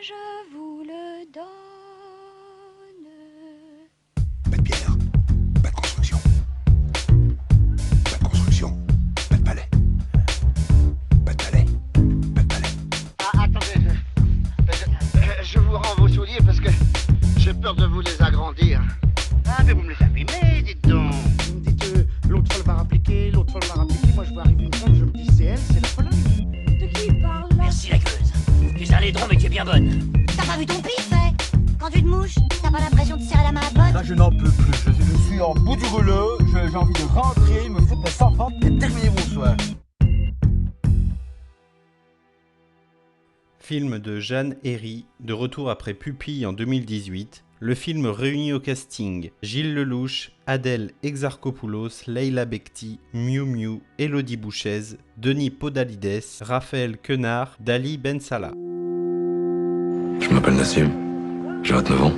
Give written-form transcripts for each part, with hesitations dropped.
je vous le donne. Pas de pierre, pas de construction. Pas de construction, pas de palais. Pas de palais, pas de palais. Ah, attendez, je vous rends vos souliers parce que j'ai peur de vous les agrandir. Ah, mais vous me les abîmez, dites donc. Vous me dites, l'autre folle va rappliquer, l'autre folle va rappliquer. Moi, je vois arriver une femme, je me dis, c'est elle, c'est la folle. De qui il parle là? Merci la gueuse. Tu es un laidron mais tu es bien bonne. T'as pas vu ton pif, Quand tu te mouches, t'as pas l'impression de serrer la main à pote? Là, je n'en peux plus. Je suis en bout du rouleau. J'ai envie de rentrer, me foutre mes enfants et terminer mon soir. Film de Jeanne Herry, de retour après Pupille en 2018. Le film réunit au casting Gilles Lellouche, Adèle Exarchopoulos, Leila Bekti, Miu Miu, Élodie Bouchez, Denis Podalides, Raphaël Quenard, Dali Ben Salah. Je m'appelle Nassim, j'ai 29 ans.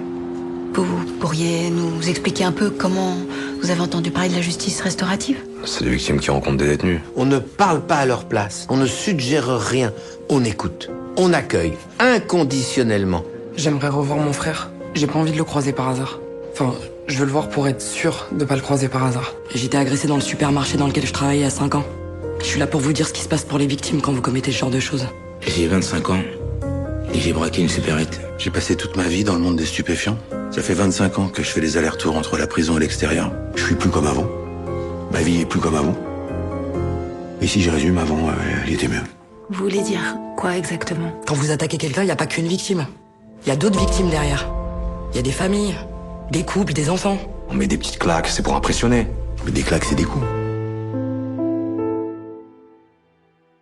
Vous pourriez nous expliquer un peu comment vous avez entendu parler de la justice restaurative? C'est des victimes qui rencontrent des détenus. On ne parle pas à leur place, on ne suggère rien, on écoute, on accueille, inconditionnellement. J'aimerais revoir mon frère. J'ai pas envie de le croiser par hasard. Enfin, je veux le voir pour être sûr de pas le croiser par hasard. J'étais agressé dans le supermarché dans lequel je travaillais à 5 ans. Je suis là pour vous dire ce qui se passe pour les victimes quand vous commettez ce genre de choses. J'ai 25 ans et j'ai braqué une supérette. J'ai passé toute ma vie dans le monde des stupéfiants. Ça fait 25 ans que je fais des allers-retours entre la prison et l'extérieur. Je suis plus comme avant. Ma vie est plus comme avant. Et si je résume, avant, elle était mieux. Vous voulez dire quoi exactement? Quand vous attaquez quelqu'un, y a pas qu'une victime. Y a d'autres victimes derrière. Y a des familles, des couples, des enfants. On met des petites claques, c'est pour impressionner. Mais des claques, c'est des coups.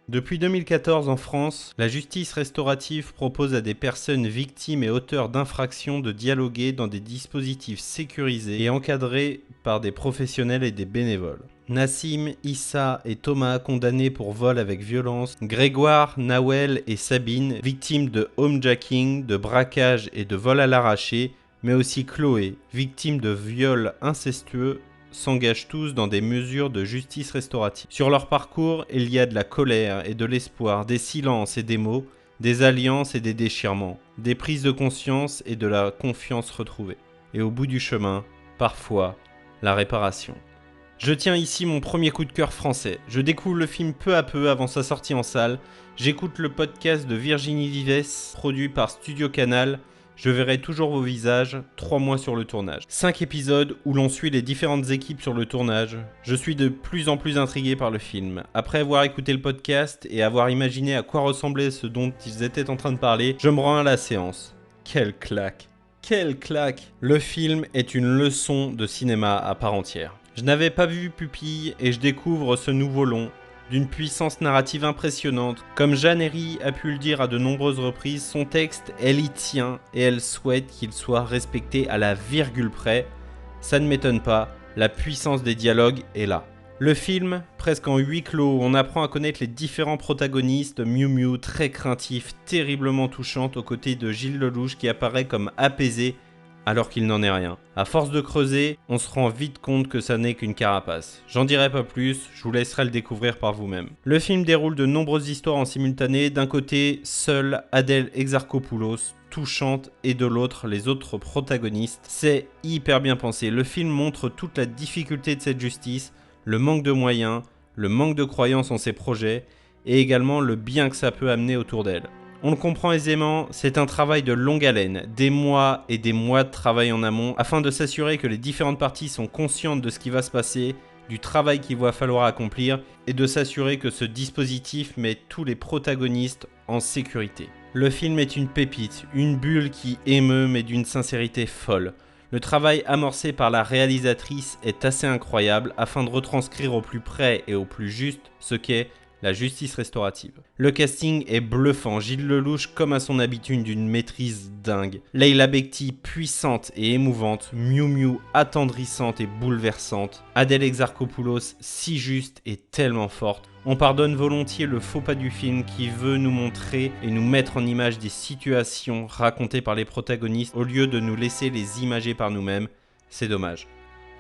Depuis 2014 en France, la justice restaurative propose à des personnes victimes et auteurs d'infractions de dialoguer dans des dispositifs sécurisés et encadrés par des professionnels et des bénévoles. Nassim, Issa et Thomas condamnés pour vol avec violence, Grégoire, Nawel et Sabine victimes de homejacking, de braquage et de vol à l'arraché, mais aussi Chloé, victime de viols incestueux, s'engagent tous dans des mesures de justice restaurative. Sur leur parcours, il y a de la colère et de l'espoir, des silences et des mots, des alliances et des déchirements, des prises de conscience et de la confiance retrouvée. Et au bout du chemin, parfois, la réparation. Je tiens ici mon premier coup de cœur français. Je découvre le film peu à peu avant sa sortie en salle. J'écoute le podcast de Virginie Vives, produit par Studio Canal. Je verrai toujours vos visages, 3 mois sur le tournage. 5 épisodes où l'on suit les différentes équipes sur le tournage. Je suis de plus en plus intrigué par le film. Après avoir écouté le podcast et avoir imaginé à quoi ressemblait ce dont ils étaient en train de parler, je me rends à la séance. Quelle claque! Quelle claque! Le film est une leçon de cinéma à part entière. Je n'avais pas vu Pupille et je découvre ce nouveau long, d'une puissance narrative impressionnante. Comme Jeanne Herry a pu le dire à de nombreuses reprises, son texte, elle y tient et elle souhaite qu'il soit respecté à la virgule près. Ça ne m'étonne pas, la puissance des dialogues est là. Le film, presque en huis clos, on apprend à connaître les différents protagonistes, Miu Miu, très craintif, terriblement touchante, aux côtés de Gilles Lellouche qui apparaît comme apaisé, alors qu'il n'en est rien. À force de creuser, on se rend vite compte que ça n'est qu'une carapace. J'en dirai pas plus, je vous laisserai le découvrir par vous-même. Le film déroule de nombreuses histoires en simultané, d'un côté, seule Adèle Exarchopoulos, touchante, et de l'autre, les autres protagonistes. C'est hyper bien pensé, le film montre toute la difficulté de cette justice, le manque de moyens, le manque de croyance en ses projets, et également le bien que ça peut amener autour d'elle. On le comprend aisément, c'est un travail de longue haleine, des mois et des mois de travail en amont, afin de s'assurer que les différentes parties sont conscientes de ce qui va se passer, du travail qu'il va falloir accomplir, et de s'assurer que ce dispositif met tous les protagonistes en sécurité. Le film est une pépite, une bulle qui émeut mais d'une sincérité folle. Le travail amorcé par la réalisatrice est assez incroyable afin de retranscrire au plus près et au plus juste ce qu'est la justice restaurative. Le casting est bluffant, Gilles Lellouche comme à son habitude d'une maîtrise dingue. Leila Bekti puissante et émouvante, Miu Miu attendrissante et bouleversante, Adèle Exarchopoulos si juste et tellement forte. On pardonne volontiers le faux pas du film qui veut nous montrer et nous mettre en image des situations racontées par les protagonistes au lieu de nous laisser les imager par nous-mêmes. C'est dommage.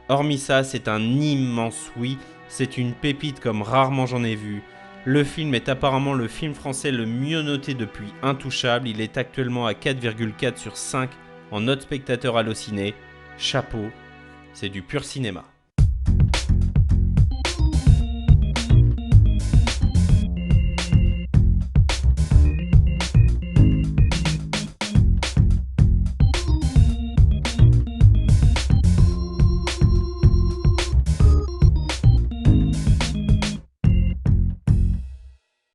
Hormis ça, c'est un immense oui, c'est une pépite comme rarement j'en ai vu. Le film est apparemment le film français le mieux noté depuis Intouchable. Il est actuellement à 4,4 sur 5 en note spectateur Allociné. Chapeau, c'est du pur cinéma.